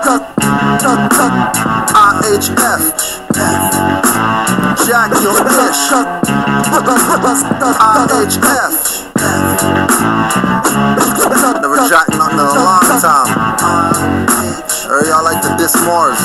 IHF, Jack your fish. IHF, never jacked nothing in a long time. Y'all like to diss Mars.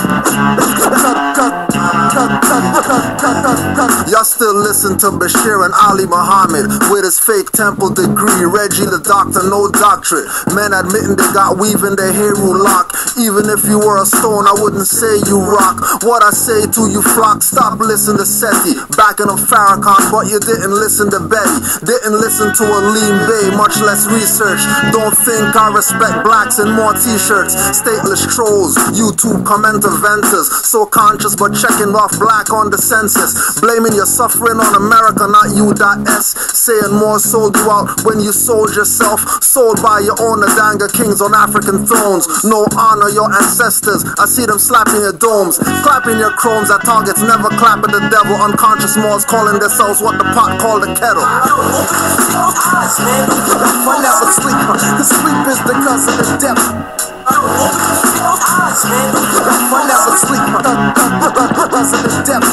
Y'all still listen to Bashir and Ali Muhammad with his fake temple degree. Reggie the doctor, no doctorate. Men admitting they got weave in their hair lock. Even if you were a stone, I wouldn't say you rock. What I say to you flock, stop listening to Seti. Backing up Farrakhan, but you didn't listen to Betty. Didn't listen to Aleem Bay, much less research. Don't think I respect blacks in more t-shirts. Stateless trolls, YouTube comment inventors. So conscious but checking off black on the census. Blaming your suffering on America, not U.S. Saying more sold you out when you sold yourself. Sold by your own Adanga kings on African thrones. No honor your ancestors. I see them slapping your domes, clapping your chromes at targets. Never clap at the devil. Unconscious Moors calling themselves what the pot called a kettle. I never sleep, cause sleep is the cause of the depth. I never sleep, cause of the depth.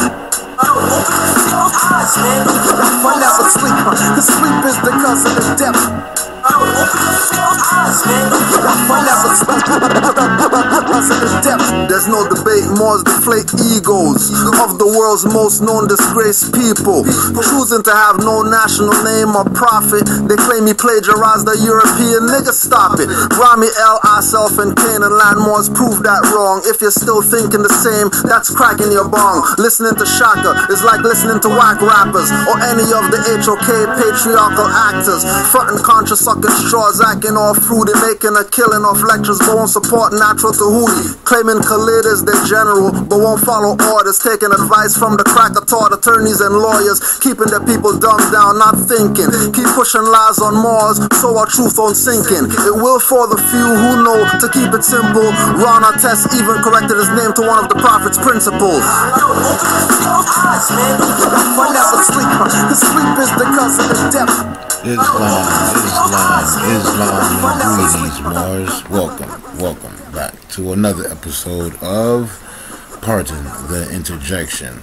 I never sleep, cause sleep is the cause of the depth. There's no debate, Moors deflate egos of the world's most known disgraced people. Choosing to have no national name or profit, they claim he plagiarized the European. Nigga, stop it. Rami L, Asself, and Canaan land Moors prove that wrong. If you're still thinking the same, that's cracking your bong. Listening to Shaka is like listening to whack rappers or any of the HOK patriarchal actors. Frontin' conscious sucking straws, acting all fruity, making a killing off lectures, but won't support natural Tahuti. Claiming Khalid is their general, but won't follow orders. Taking advice from the cracker-taught attorneys and lawyers, keeping their people dumbed down, not thinking. Keep pushing lies on Mars, so our truth won't sink in. It will for the few who know to keep it simple. Ron Artest even corrected his name to one of the prophet's principles. I never sleep, cause sleep is the cause of the depth. Islam, greetings, Mars. Welcome back to another episode of Pardon the Interjection.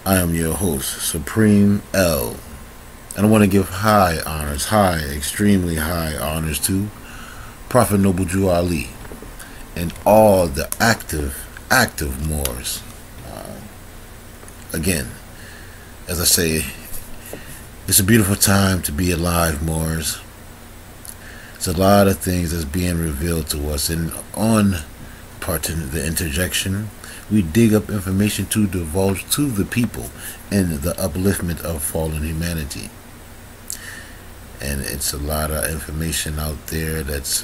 I am your host, Supreme L, and I want to give extremely high honors to Prophet Noble Jew Ali and all the active Moors. Again, as I say, it's a beautiful time to be alive, Moors. It's a lot of things that's being revealed to us, and on Pardon the Interjection, we dig up information to divulge to the people in the upliftment of fallen humanity. And it's a lot of information out there that's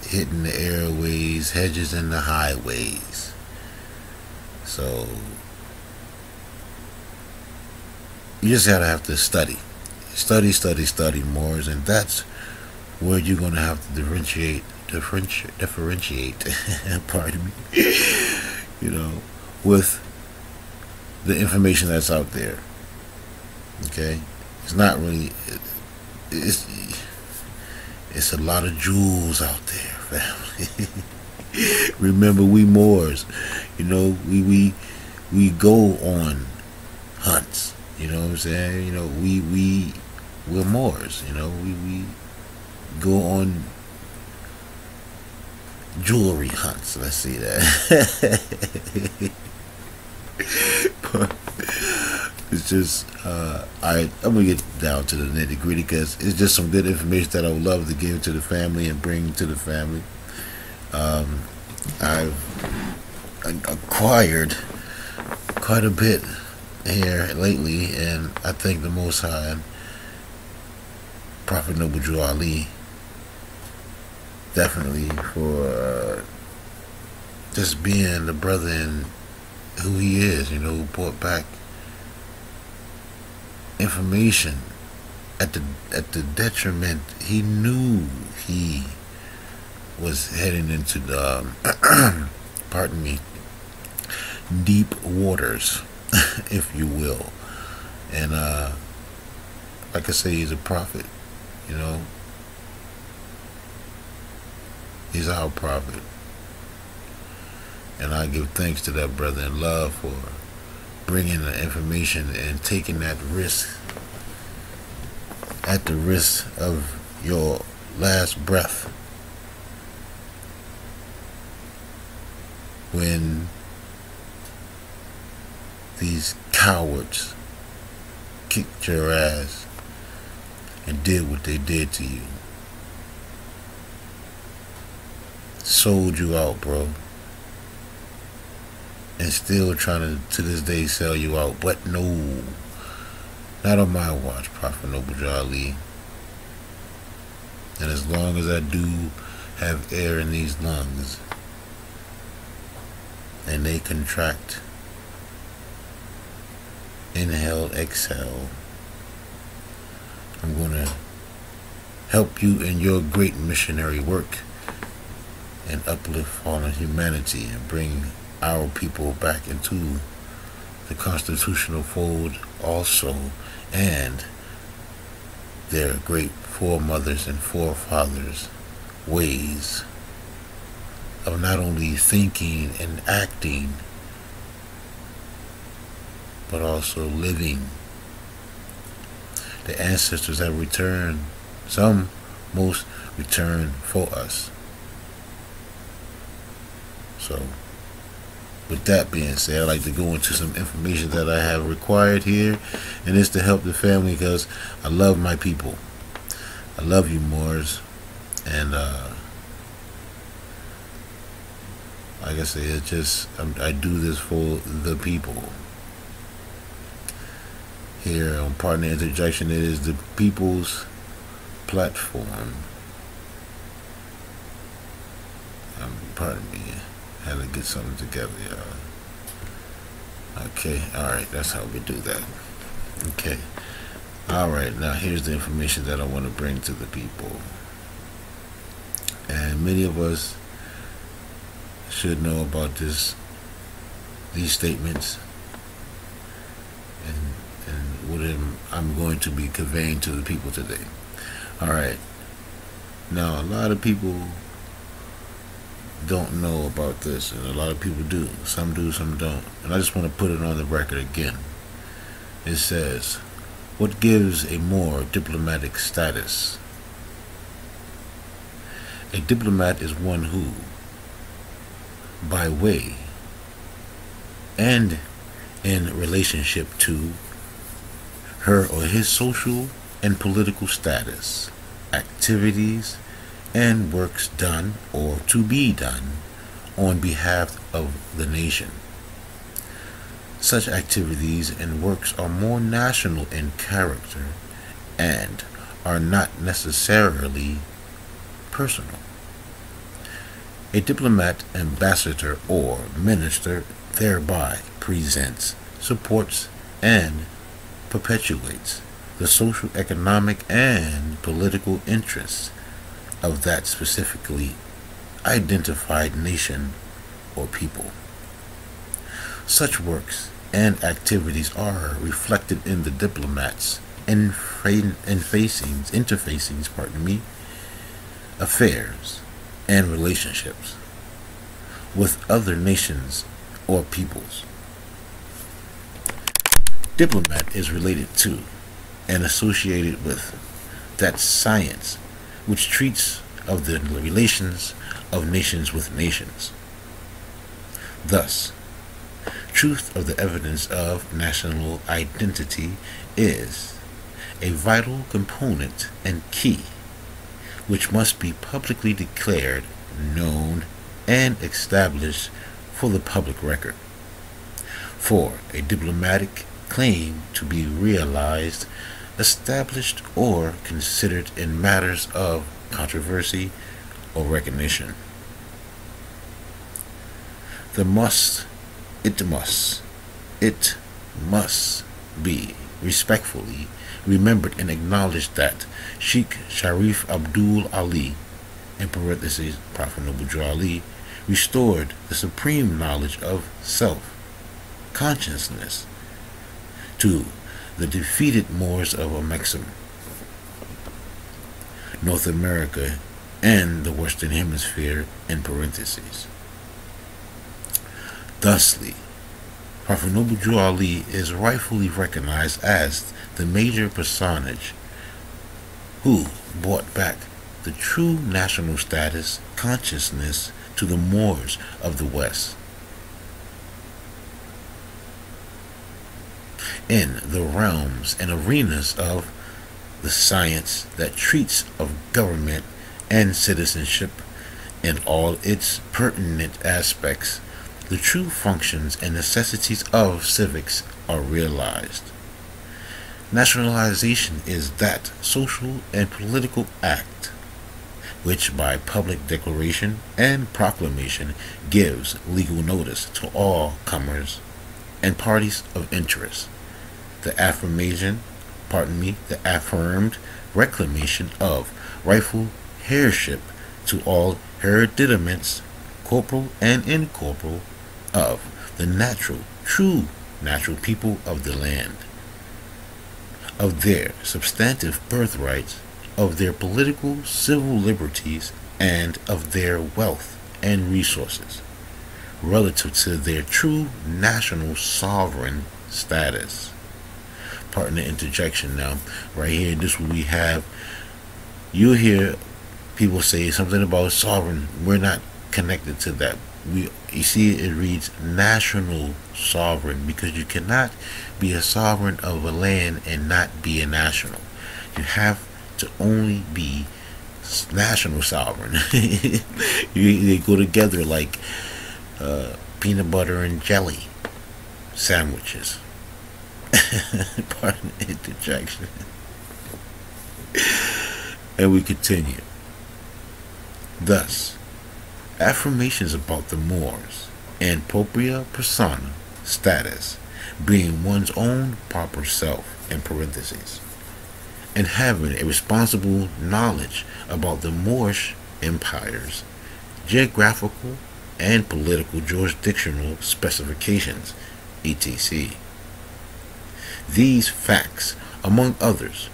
hitting the airways, hedges and the highways. So you just gotta have to study, Moors, and that's where you're gonna have to differentiate. Pardon me. With the information that's out there. Okay, it's not really. It's a lot of jewels out there, family. Remember, we Moors. We go on hunts. You know what I'm saying? We're Moors. We go on jewelry hunts. Let's see that. But it's just I'm gonna get down to the nitty gritty because it's just some good information that I would love to give to the family and bring to the family. I've acquired quite a bit here lately, and I thank the Most High, Prophet Noble Jew Ali, definitely for just being the brother and who he is, who brought back information at the detriment. He knew he was heading into the pardon me, deep waters, if you will. And like I say, he's a prophet. He's our prophet. And I give thanks to that brother in love for bringing the information and taking that risk at the risk of your last breath, when these cowards kicked your ass and did what they did to you. Sold you out, bro. And still trying to this day sell you out. But no, not on my watch, Prophet Noble Jali. And as long as I do have air in these lungs and they contract, inhale, exhale, I'm going to help you in your great missionary work and uplift fallen humanity and bring our people back into the constitutional fold also, and their great foremothers and forefathers' ways of not only thinking and acting, but also living. The ancestors have returned, some most return for us. So, with that being said, I'd like to go into some information that I have required here, and it's to help the family because I love my people. I love you, Moors, and like I say, it's just I do this for the people. Here on Partner Interjection, it is the people's platform. Pardon me. Had to get something together, y'all. Okay, alright, that's how we do that. Okay. Alright, now here's the information that I want to bring to the people. And many of us should know about these statements and what I'm going to be conveying to the people today. Alright. Now, a lot of people don't know about this, and a lot of people do. Some do, some don't. And I just want to put it on the record again. It says, what gives a more diplomatic status? A diplomat is one who, by way and in relationship to her or his social and political status, activities, and works done or to be done on behalf of the nation. Such activities and works are more national in character and are not necessarily personal. A diplomat, ambassador, or minister thereby presents, supports, and perpetuates the social, economic, and political interests of that specifically identified nation or people. Such works and activities are reflected in the diplomats' interfacings, affairs and relationships with other nations or peoples. Diplomat is related to and associated with that science which treats of the relations of nations with nations. Thus, truth of the evidence of national identity is a vital component and key which must be publicly declared, known, and established for the public record. For a diplomatic claim to be realized, established, or considered in matters of controversy or recognition. It must be respectfully remembered and acknowledged that Sheikh Sharif Abdul Ali, in parentheses, Prophet Noble Ali, restored the supreme knowledge of self-consciousness to the defeated Moors of Amexem, North America, and the Western Hemisphere, in parentheses. Thusly, Prophet Noble Drew Ali is rightfully recognized as the major personage who brought back the true national status consciousness to the Moors of the West. In the realms and arenas of the science that treats of government and citizenship in all its pertinent aspects, the true functions and necessities of civics are realized. Nationalization is that social and political act which by public declaration and proclamation gives legal notice to all comers and parties of interest. The affirmed reclamation of rightful heirship to all hereditaments, corporal and incorporeal, of the true natural people of the land, of their substantive birthrights, of their political civil liberties, and of their wealth and resources, relative to their true national sovereign status. Pardon the interjection now. Right here, this what we have. You'll hear people say something about sovereign. We're not connected to that. You see it reads national sovereign, because you cannot be a sovereign of a land and not be a national. You have to only be national sovereign. They go together like peanut butter and jelly sandwiches. Pardon the interjection. And we continue. Thus, affirmations about the Moors and propria persona status being one's own proper self, in parentheses, and having a responsible knowledge about the Moorish empire's geographical and political jurisdictional specifications, etc. These facts, among others,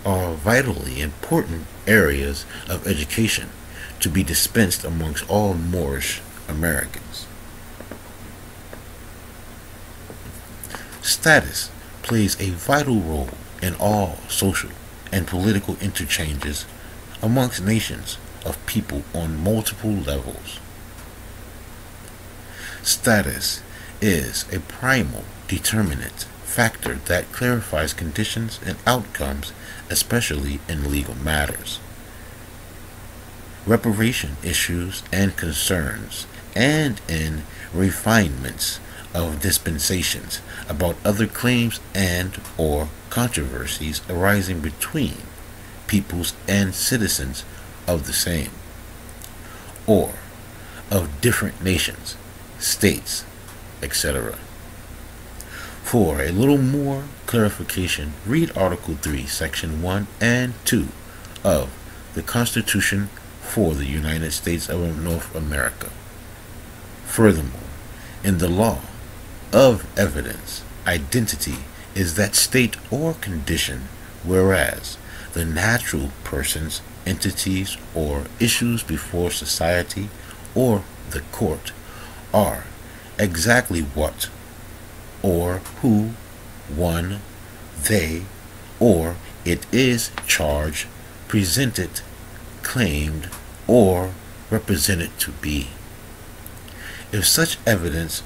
are vitally important areas of education to be dispensed amongst all Moorish Americans. Status plays a vital role in all social and political interchanges amongst nations of people on multiple levels. Status is a primal determinant factor that clarifies conditions and outcomes, especially in legal matters, reparation issues and concerns, and in refinements of dispensations about other claims and or controversies arising between peoples and citizens of the same, or of different nations, states, etc. For a little more clarification, read Article 3, Section 1 and 2 of the Constitution for the United States of North America. Furthermore, in the law of evidence, identity is that state or condition whereas the natural persons, entities, or issues before society or the court are exactly what or who one, they, or it is charged, presented, claimed, or represented to be. If such evidence,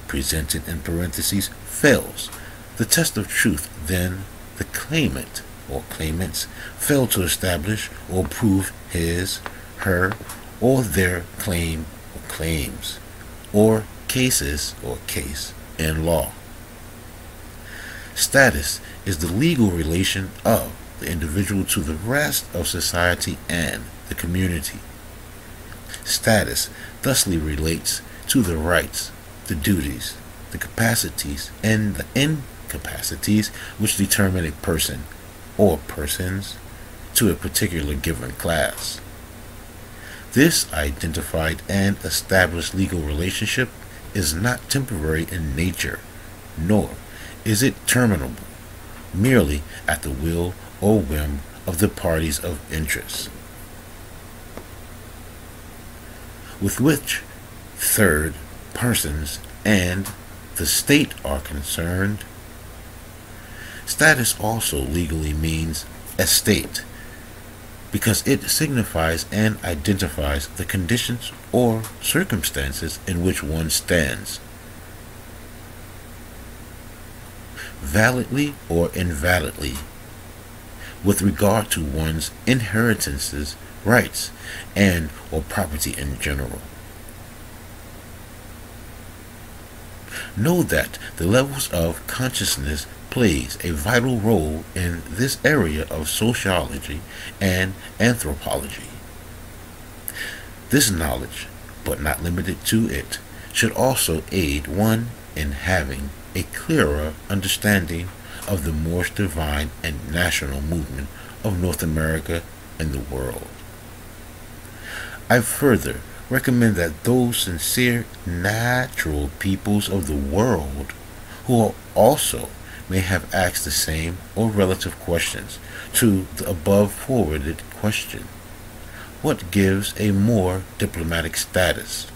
presented in parentheses, fails the test of truth, then the claimant or claimants fail to establish or prove his, her, or their claim or claims, or cases or case in law. Status is the legal relation of the individual to the rest of society and the community. Status thusly relates to the rights, the duties, the capacities, and the incapacities which determine a person or persons to a particular given class. This identified and established legal relationship is not temporary in nature, nor is it terminable merely at the will or whim of the parties of interest, with which third persons and the state are concerned. Status also legally means estate, because it signifies and identifies the conditions or circumstances in which one stands, validly or invalidly, with regard to one's inheritances, rights, and or property in general. Know that the levels of consciousness plays a vital role in this area of sociology and anthropology. This knowledge, but not limited to it, should also aid one in having a clearer understanding of the Moorish divine and national movement of North America and the world. I further recommend that those sincere natural peoples of the world who also may have asked the same or relative questions to the above forwarded question, what gives a more diplomatic status,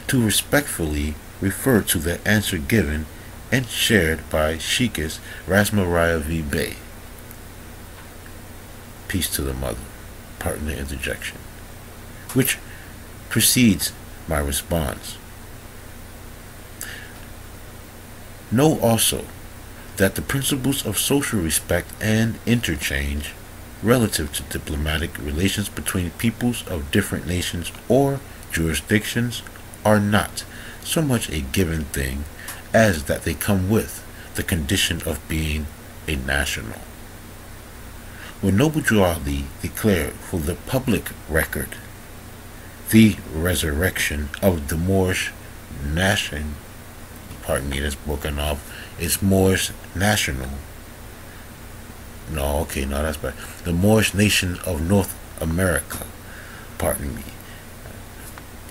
to respectfully refer to the answer given and shared by Sheikess Rasmaria V. Bey. Peace to the mother. Pardon the interjection. Which precedes my response. Know also that the principles of social respect and interchange relative to diplomatic relations between peoples of different nations or jurisdictions are not so much a given thing as that they come with the condition of being a national. When Noble Drew Ali declared for the public record the resurrection of the Moorish nation, pardon me, that's broken off, it's Moorish national. No, okay, no, that's bad. The Moorish nation of North America, pardon me.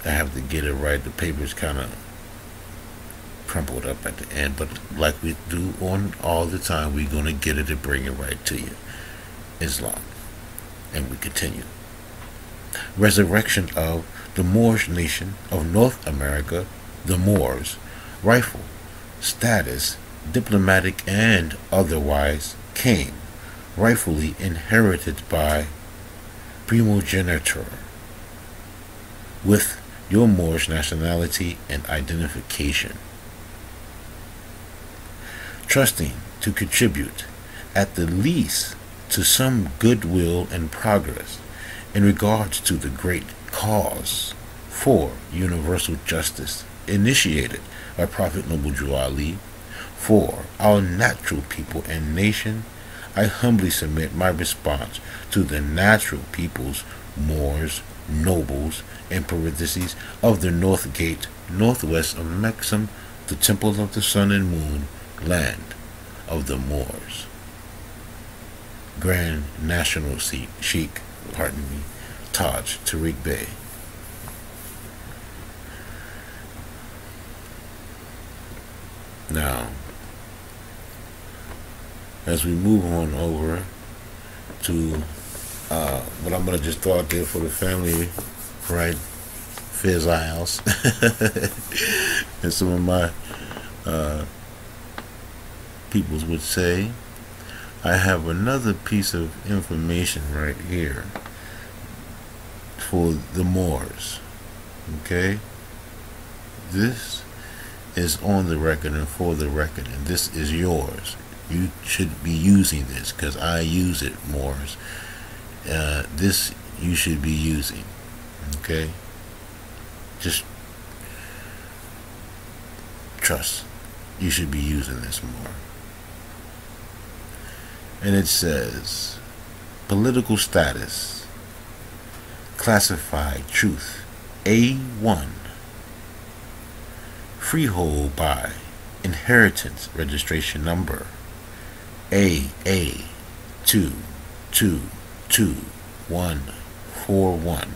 I have to get it right. The paper's kind of crumpled up at the end, but like we do on all the time, we're going to get it and bring it right to you. Islam. And we continue. Resurrection of the Moorish nation of North America, the Moors, rifle, status, diplomatic and otherwise, came, rightfully inherited by primogeniture, with your Moorish nationality and identification. Trusting to contribute, at the least, to some goodwill and progress in regards to the great cause for universal justice initiated by Prophet Noble Drew Ali for our natural people and nation, I humbly submit my response to the natural peoples, Moors, nobles, in parentheses, of the North Gate, northwest of Mexam, the temple of the sun and moon, land of the Moors. Grand National Sheikh, pardon me, Taj Tariq Bey. Now, as we move on over to what I'm going to just throw out there for the family, right, Fizz Isles, and some of my peoples would say, I have another piece of information right here for the Moors. Okay, this is on the record and for the record, and this is yours. You should be using this because I use it, Moors. This you should be using. Okay, just trust. You should be using this more. And it says, political status, classified truth, A1, freehold by inheritance registration number, AA222141,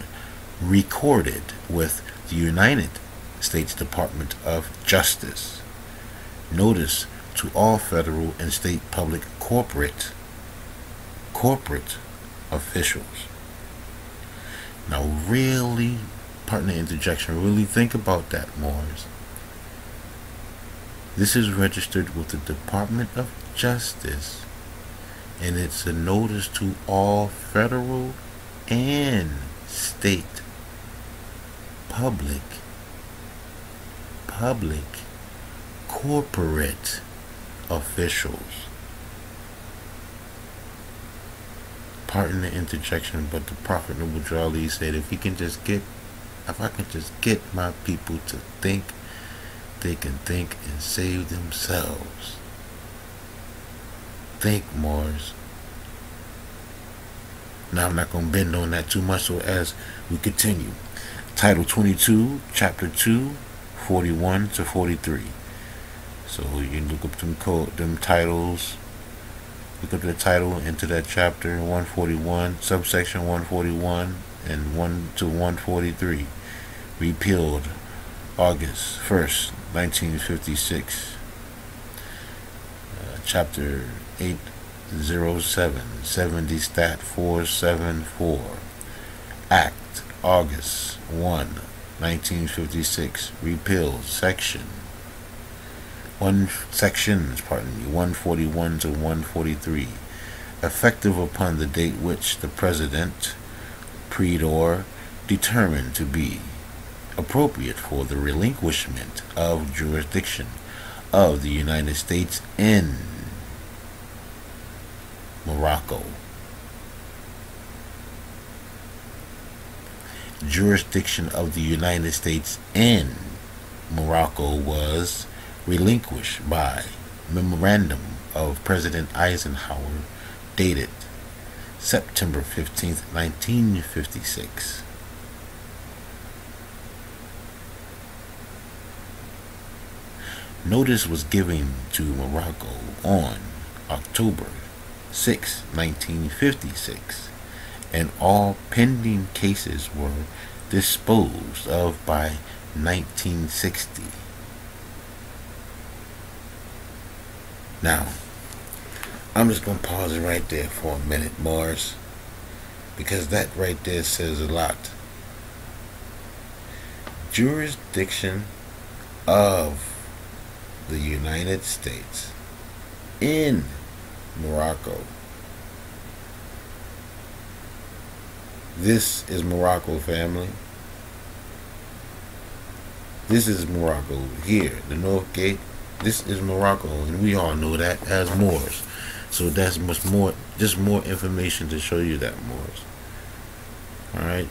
recorded with the United States Department of Justice. Notice to all federal and state public corporate officials. Now really, partner interjection, really think about that, Moors. This is registered with the Department of Justice, and it's a notice to all federal and state public, corporate officials. Pardon the interjection, but the Prophet Noble Jali said, if I can just get my people to think, they can think and save themselves. Think, Mars. Now I'm not going to bend on that too much, so as we continue. Title 22, Chapter 2, 41 to 43. So you can look up them titles. Look up the title into that chapter 141, subsection 141, and 1 to 143. Repealed August 1st, 1956. Chapter 807, 70 Stat 474. Act August 1, 1956. Repealed sections 141 to 143, effective upon the date which the President Predor determined to be appropriate for the relinquishment of jurisdiction of the United States in Morocco. Jurisdiction of the United States in Morocco was relinquished by memorandum of President Eisenhower dated September 15th, 1956. Notice was given to Morocco on October 6, 1956, and all pending cases were disposed of by 1960. Now, I'm just going to pause it right there for a minute, Mars, because that right there says a lot. Jurisdiction of the United States in Morocco. This is Morocco, family. This is Morocco here, the North Gate. This is Morocco, and we all know that as Moors. So that's much more, just more information to show you that, Moors. Alright?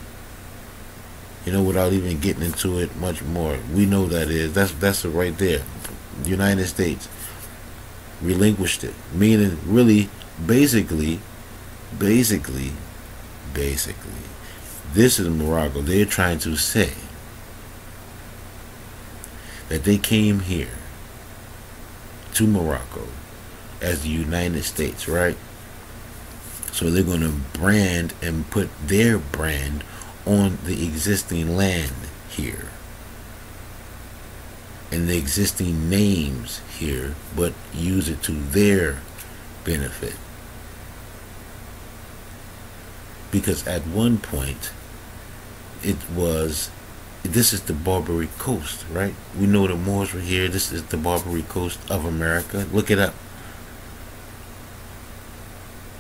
You know, without even getting into it much more, we know that is. That's it right there. The United States relinquished it. Meaning, really, basically, this is Morocco. They're trying to say that they came here to Morocco as the United States, right? So they're going to brand and put their brand on the existing land here and the existing names here, but use it to their benefit. Because at one point this is the Barbary Coast, right? We know the Moors were here. This is the Barbary Coast of America. Look it up.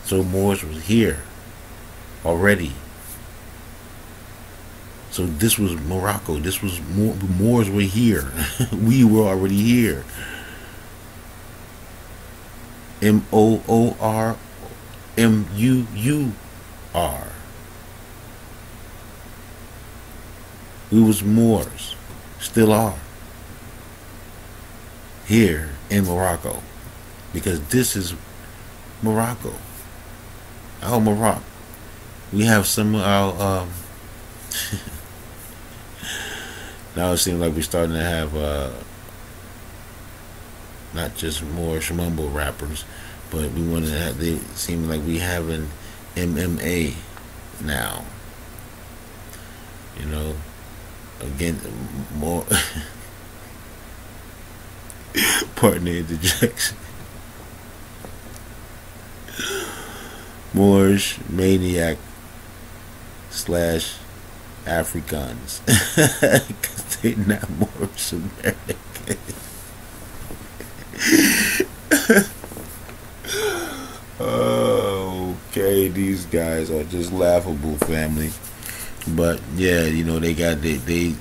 So Moors was here already. So this was Morocco. This was Moors were here. We were already here. Moormuur. We was Moors, still are, here in Morocco, because this is Morocco. Our Morocco. We have some of our now it seems like we're starting to have not just more mumble rappers, but we want to have, they seem like we having MMA now. You know, again, more partner interjection. Moorish maniac / Africans, because they're not Moorish Americans. Okay, these guys are just laughable, family. But yeah, you know, they got they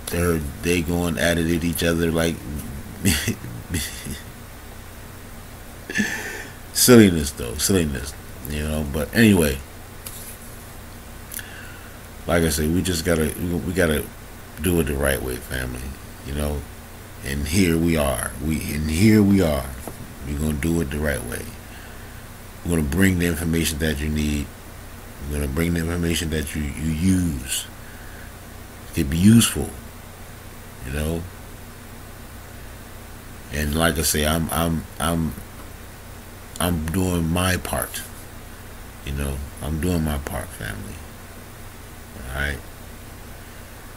going at it at each other like silliness though, silliness, you know. But anyway, like I say, we just gotta do it the right way, family, you know. And here we are. We're gonna do it the right way. We're gonna bring the information that you need. We're gonna bring the information that you use. It could be useful, you know. And like I say, I'm doing my part. You know, I'm doing my part, family. All right.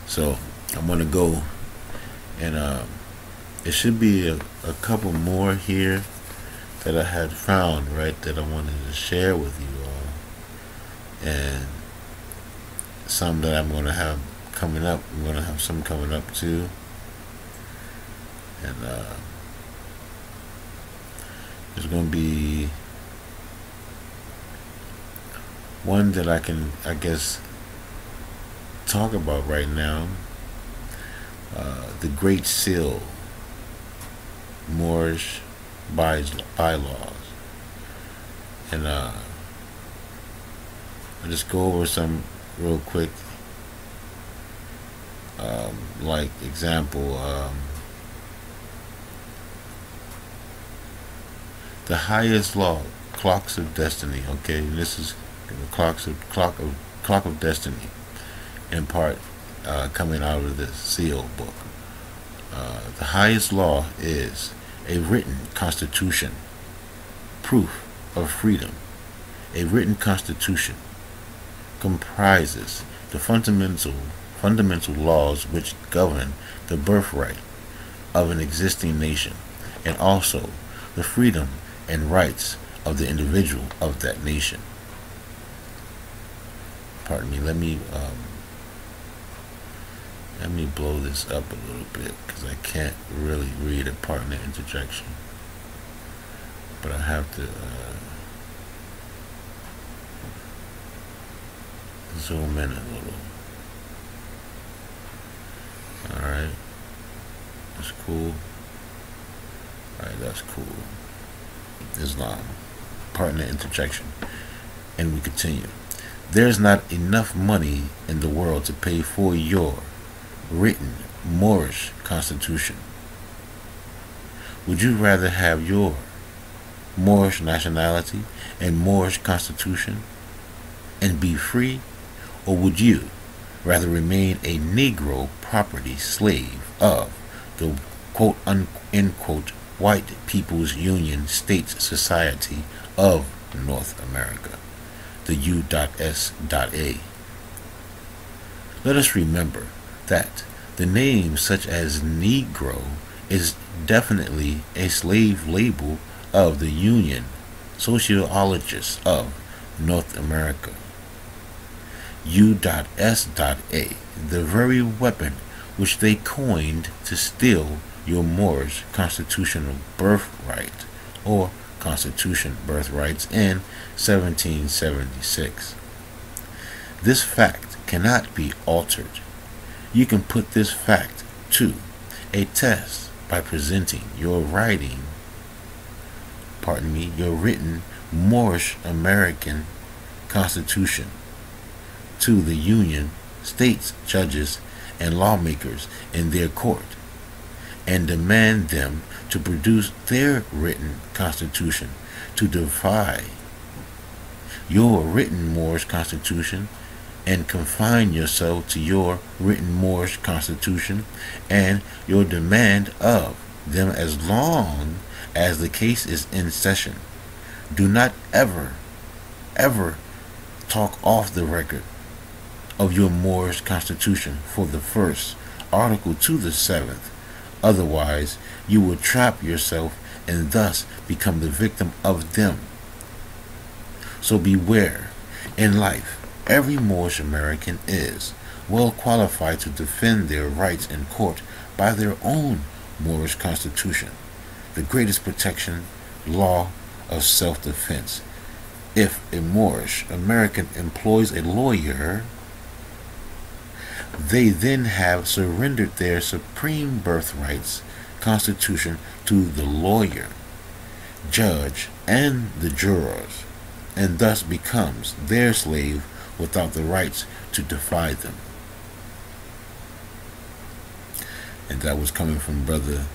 So I'm gonna go, and it should be a couple more here that I had found, right, that I wanted to share with you all, and some that I'm gonna have coming up. I'm gonna have some coming up too, and there's gonna be one that I can, I guess, talk about right now. The Great Seal, Moorish bylaws, and I'll just go over some real quick. Like example, the highest law, clocks of destiny. Okay, this is the clock of destiny, in part coming out of the seal book. The highest law is a written constitution, proof of freedom. A written constitution comprises the fundamental laws which govern the birthright of an existing nation, and also the freedom and rights of the individual of that nation. Pardon me, let me blow this up a little bit because I can't really read a partner interjection, but I have to zoom in a little. Alright, that's cool. Alright, that's cool. Islam, partner interjection, and we continue. There's not enough money in the world to pay for your written Moorish constitution. Would you rather have your Moorish nationality and Moorish constitution and be free, or would you rather remain a Negro property slave of the quote unquote White People's Union States Society of North America, the U.S.A? Let us remember that the name such as Negro is definitely a slave label of the Union Sociologists of North America. U.S.A, the very weapon which they coined to steal your Moorish constitutional birthright, or Constitution birthrights, in 1776. This fact cannot be altered. You can put this fact to a test by presenting your written Moorish American Constitution to the Union States judges and lawmakers in their court, and demand them to produce their written constitution to defy your written Moorish constitution, and confine yourself to your written Moorish constitution and your demand of them as long as the case is in session. Do not ever talk off the record of your Moorish constitution for the first article to the 7th. Otherwise, you will trap yourself and thus become the victim of them. So beware. In life, every Moorish American is well qualified to defend their rights in court by their own Moorish constitution. the greatest protection law of self-defense. If a Moorish American employs a lawyer, they then have surrendered their supreme birthrights constitution to the lawyer, judge, and the jurors, and thus becomes their slave without the rights to defy them. And that was coming from Brother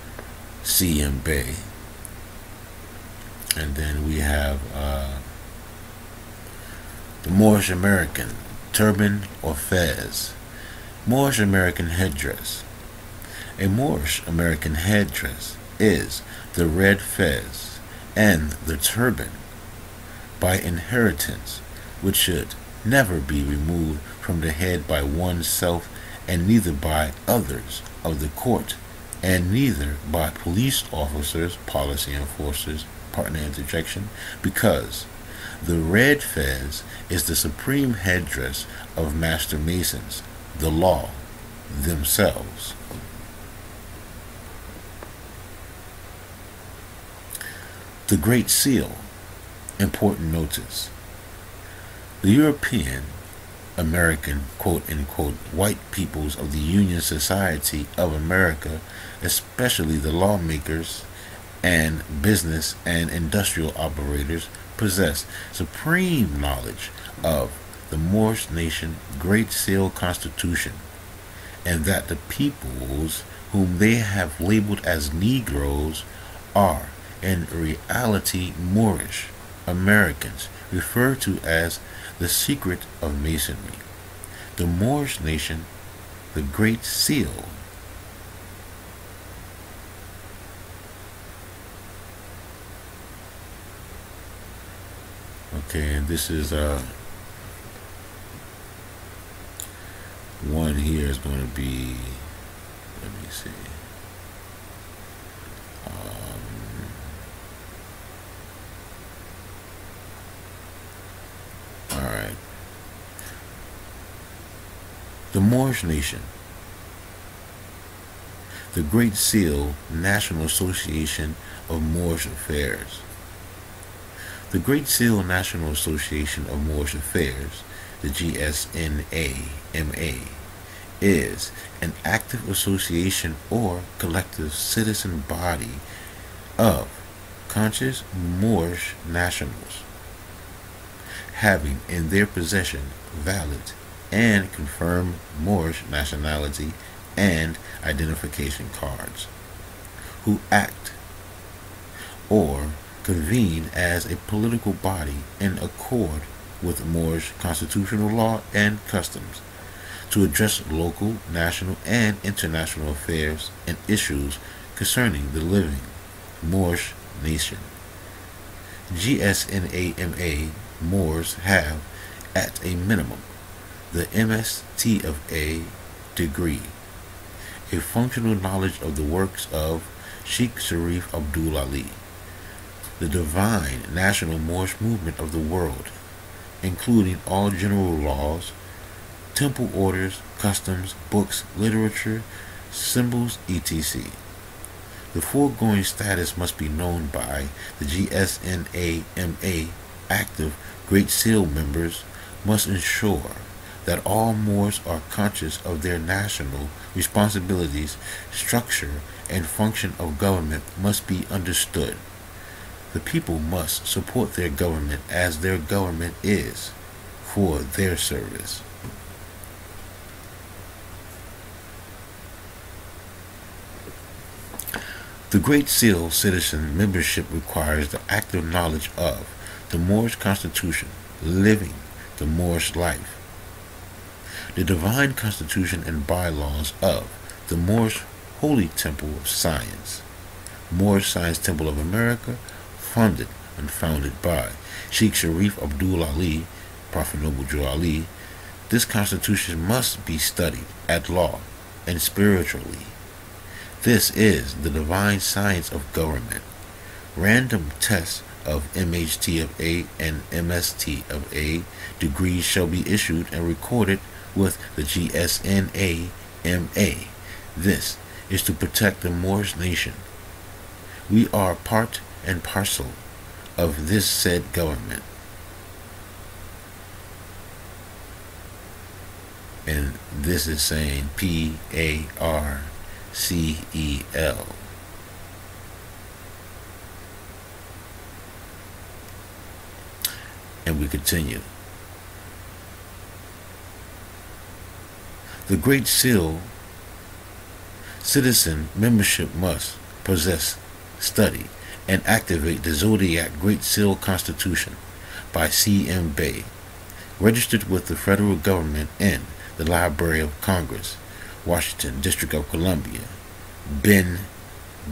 C.M. Bay. And then we have the Moorish American, turban or fez. Moorish American headdress. A Moorish American headdress is the red fez and the turban by inheritance, which should never be removed from the head by oneself, and neither by others of the court, and neither by police officers, policy enforcers, partner interjection, because the red fez is the supreme headdress of master masons, the law themselves. The Great Seal. Important notice. The European American, quote-unquote, white peoples of the Union Society of America, especially the lawmakers and business and industrial operators, possess supreme knowledge of the Moorish nation Great Seal Constitution, and that the peoples whom they have labeled as Negroes are in reality Moorish Americans, referred to as the secret of Masonry. The Moorish nation, the Great Seal, okay, and this is one here is going to be, let me see, alright. The Moorish nation, the Great Seal, National Association of Moorish Affairs. The Great Seal National Association of Moorish Affairs, the GSNA-MA, is an active association or collective citizen body of conscious Moorish nationals, having in their possession valid and confirmed Moorish nationality and identification cards, who act or convene as a political body in accord with Moorish constitutional law and customs, to address local, national, and international affairs and issues concerning the living Moorish nation. GSNA-MA Moors have, at a minimum, the MST of A degree, a functional knowledge of the works of Sheikh Sharif Abdul Ali, the divine national Moorish movement of the world, including all general laws, temple orders, customs, books, literature, symbols, etc. The foregoing status must be known by the GSNA-MA. Active Great Seal members must ensure that all Moors are conscious of their national responsibilities. Structure and function of government must be understood. The people must support their government as their government is for their service. The Great Seal citizen membership requires the active knowledge of the Moorish Constitution, living the Moorish life, the divine constitution and bylaws of the Moorish Holy Temple of Science, Moorish Science Temple of America, funded and founded by Sheikh Sharif Abdul Ali, Prophet Noble Joe Ali. This constitution must be studied at law and spiritually. This is the divine science of government. Random tests of MHT of A and MST of A degrees shall be issued and recorded with the GSNA-MA. This is to protect the Moorish nation We are part and parcel of this said government. And this is saying PARCEL. And we continue. The Great Seal citizen membership must possess, study, and activate the Zodiac Great Seal Constitution by C.M. Bay, registered with the federal government in the Library of Congress, Washington, District of Columbia, Ben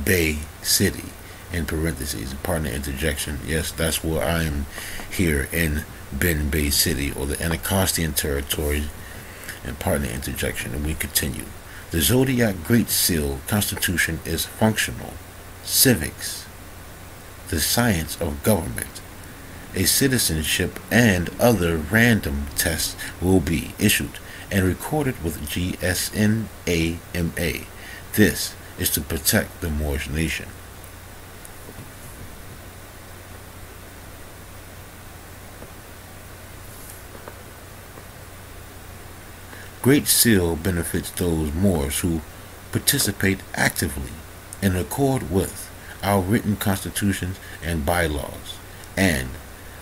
Bay City, in parentheses, partner interjection. Yes, that's where I am here in Ben Bay City, or the Anacostia Territory, and partner interjection. And we continue. The Zodiac Great Seal Constitution is functional, civics, the science of government. A citizenship and other random tests will be issued and recorded with GSNAMA. This is to protect the Moorish nation. Great Seal benefits those Moors who participate actively in accord with our written constitutions and bylaws and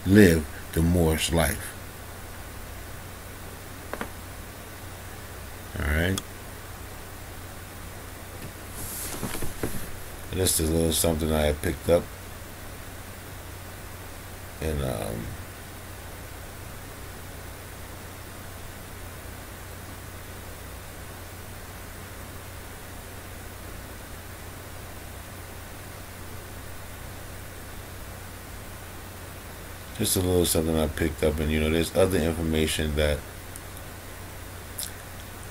live the Moorish life. Alright. This is a little something I had picked up. And just a little something I picked up. And there's other information that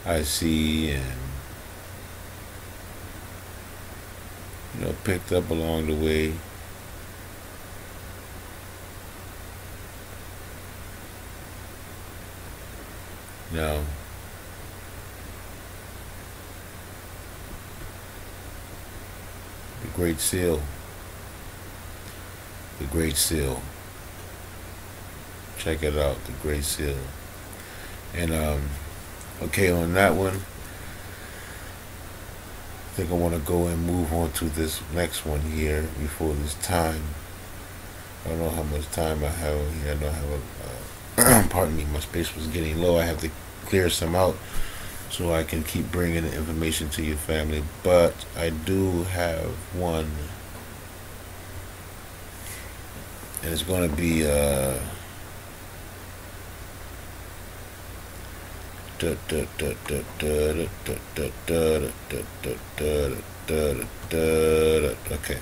I see and picked up along the way. Now, the Great Seal. The Great Seal. Check it out, the Great Seal. And okay, on that one, I think I want to go and move on to this next one here before this time. I don't know how much time I have here. I don't have a pardon me, my space was getting low. I have to clear some out so I can keep bringing the information to your family. But I do have one, and it's going to be okay,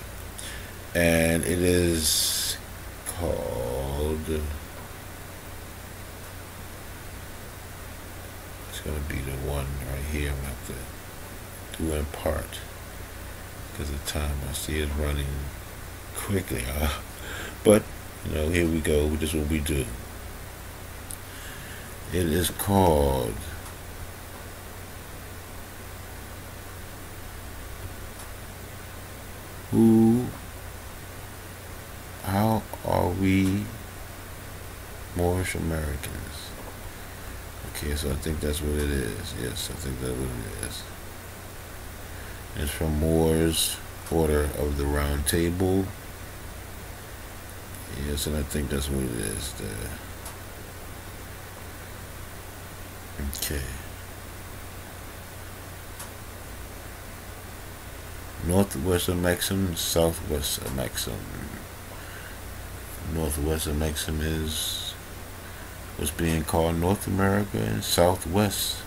and it is called, it's going to be the one right here. I'm going to have to do in part because the time I see is running quickly, but here we go. This is what we do. It is called How Are We Moorish Americans? Okay, so I think that's what it is. Yes, I think that's what it is. It's from Moore's Order of the Round Table. Yes, and I think that's what it is there. Okay. Northwest of Maxim, Southwest of Maxim. Northwest of Maxim is what's being called North America, and Southwest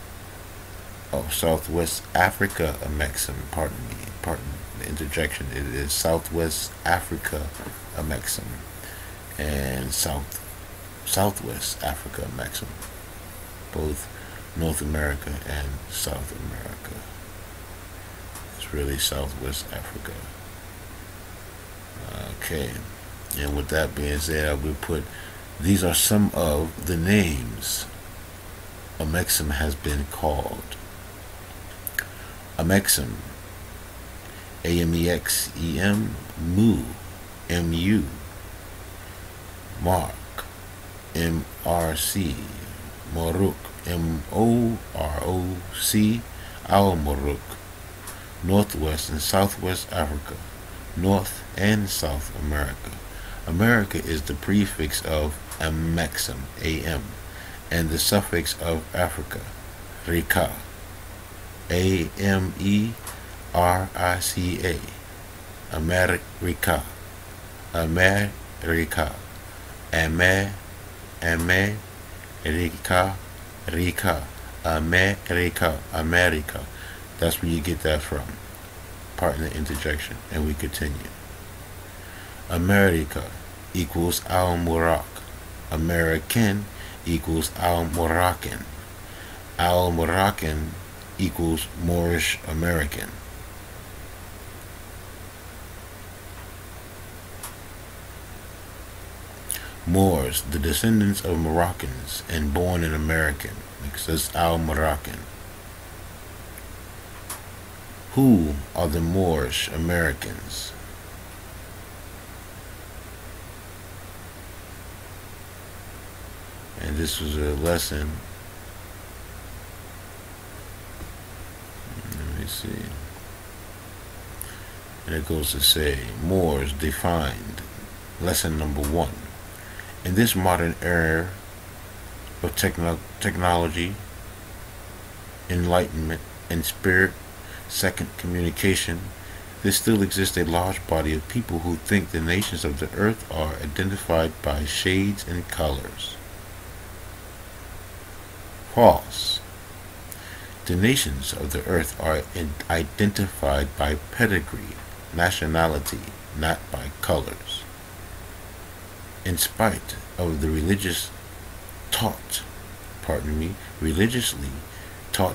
Africa of Maxim. Pardon the interjection. It is Southwest Africa of Maxim and Southwest Africa of Maxim. Both North America and South America. It's really Southwest Africa. Okay, and with that being said, I will put, these are some of the names Amexem has been called. Amexem, AMEXEM, Mu, MU, Mark, MRC, Moruk, MOROC, Al Moruk, Northwest and Southwest Africa, North and South America. America is the prefix of Amexem, AM, and the suffix of Africa, Rika, AMERICA, America, America, America, America. That's where you get that from. Partner interjection, and we continue. America equals Al-Murak. American equals Al-Moroccan. Al-Moroccan equals Moorish American. Moors, the descendants of Moroccans and born in American, because that's Al-Moroccan. Who are the Moorish Americans? And this was a lesson. Let me see. And it goes to say, Moors defined. Lesson number 1. In this modern era of technology, enlightenment, and spirit, second, communication, there still exists a large body of people who think the nations of the earth are identified by shades and colors. False. The nations of the earth are identified by pedigree, nationality, not by colors. In spite of the religiously taught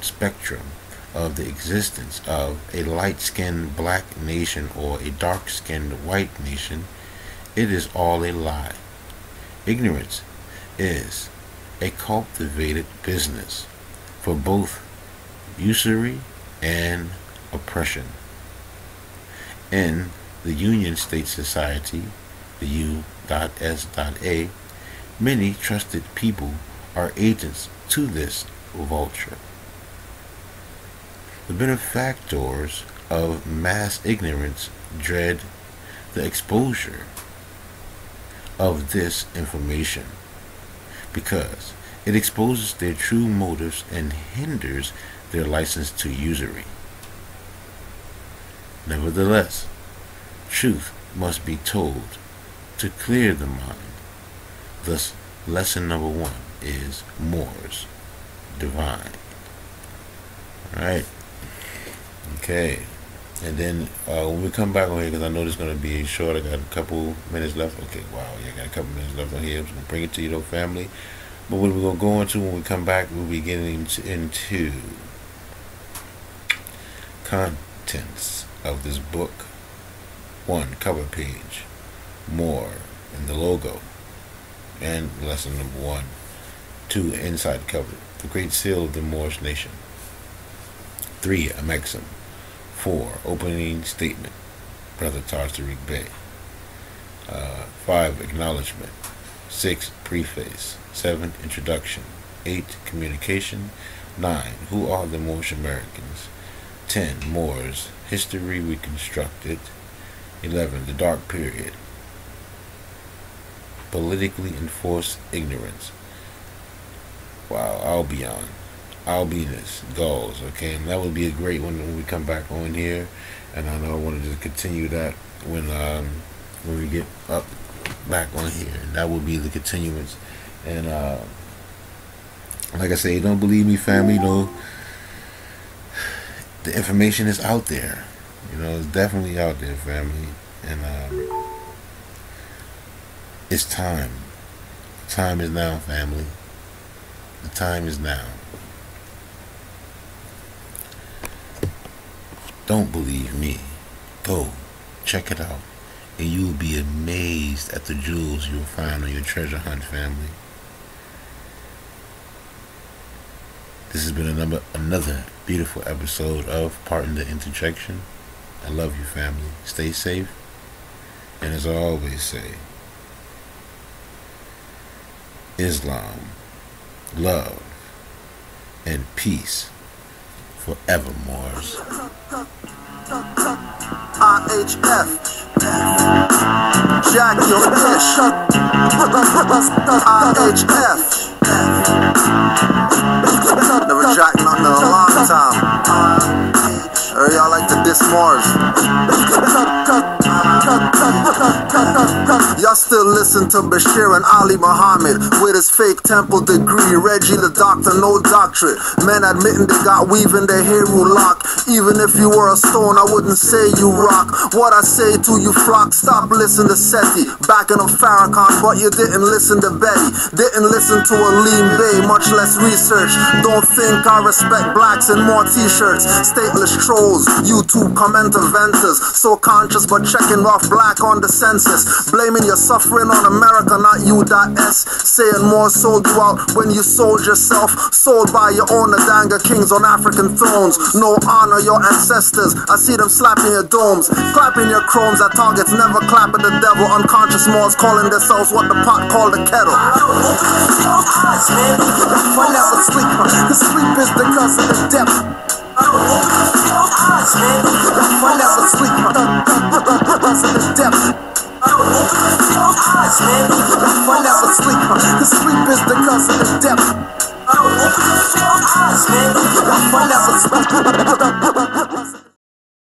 spectrum of the existence of a light-skinned black nation or a dark-skinned white nation, it is all a lie. Ignorance is a cultivated business for both usury and oppression. In the Union State Society, the U.S.A, many trusted people are agents to this vulture. The benefactors of mass ignorance dread the exposure of this information because it exposes their true motives and hinders their license to usury. Nevertheless, truth must be told to clear the mind. Thus, lesson number 1 is Moors divine. Alright. Okay. And then when we come back on here, because I know this is going to be short, I got a couple minutes left. Okay, wow, yeah, I got a couple minutes left on here. I'm going to bring it to you, though, family. But what we're going to go into when we come back, we'll be getting into contents of this book. 1, cover page. More in the logo. And lesson number 1. 2, inside cover. The Great Seal of the Moorish Nation. 3, a maxim. 4, opening statement. Brother Tariq Bey. 5, acknowledgement. 6, preface. 7, introduction. 8, communication. 9, who are the Moorish Americans? 10, Moors, history reconstructed. 11, the dark period. Politically enforced ignorance. Wow, albinus, Gauls, okay, and that would be a great one when we come back on here, and I know I wanted to continue that when we get up back on here, and that will be the continuance. And like I say, don't believe me, family, the information is out there, it's definitely out there, family, and it's time. The time is now, family. The time is now. Don't believe me. Go check it out, and you will be amazed at the jewels you'll find on your treasure hunt, family. This has been another beautiful episode of Pardon the Interjection. I love you, family. Stay safe. And as I always say, Islam, love, and peace forevermore. IHF, Jack your fish. IHF, never jack nothing in a long time. Y'all like to diss Mars. Y'all still listen to Bashir and Ali Muhammad with his fake temple degree. Reggie the doctor, no doctorate. Men admitting they got weave in their hair will lock. Even if you were a stone, I wouldn't say you rock. What I say to you flock, stop listening to Seti. Backing up Farrakhan, but you didn't listen to Betty. Didn't listen to Aleem Bay, much less research. Don't think I respect blacks in more t-shirts. Stateless trolls, YouTube comment inventors. So conscious but checking off black on the census. Blaming your suffering on America, not U.S. Saying more sold you out when you sold yourself. Sold by your own Adanga kings on African thrones. No honor your ancestors. I see them slapping your domes, clapping your chromes at targets, never clap at the devil. Unconscious Moors calling themselves what the pot called a kettle. I never sleep, cause sleep is the cause of the devil. I never sleep, cause of the devil. I never sleep, cause sleep is the cause of the devil.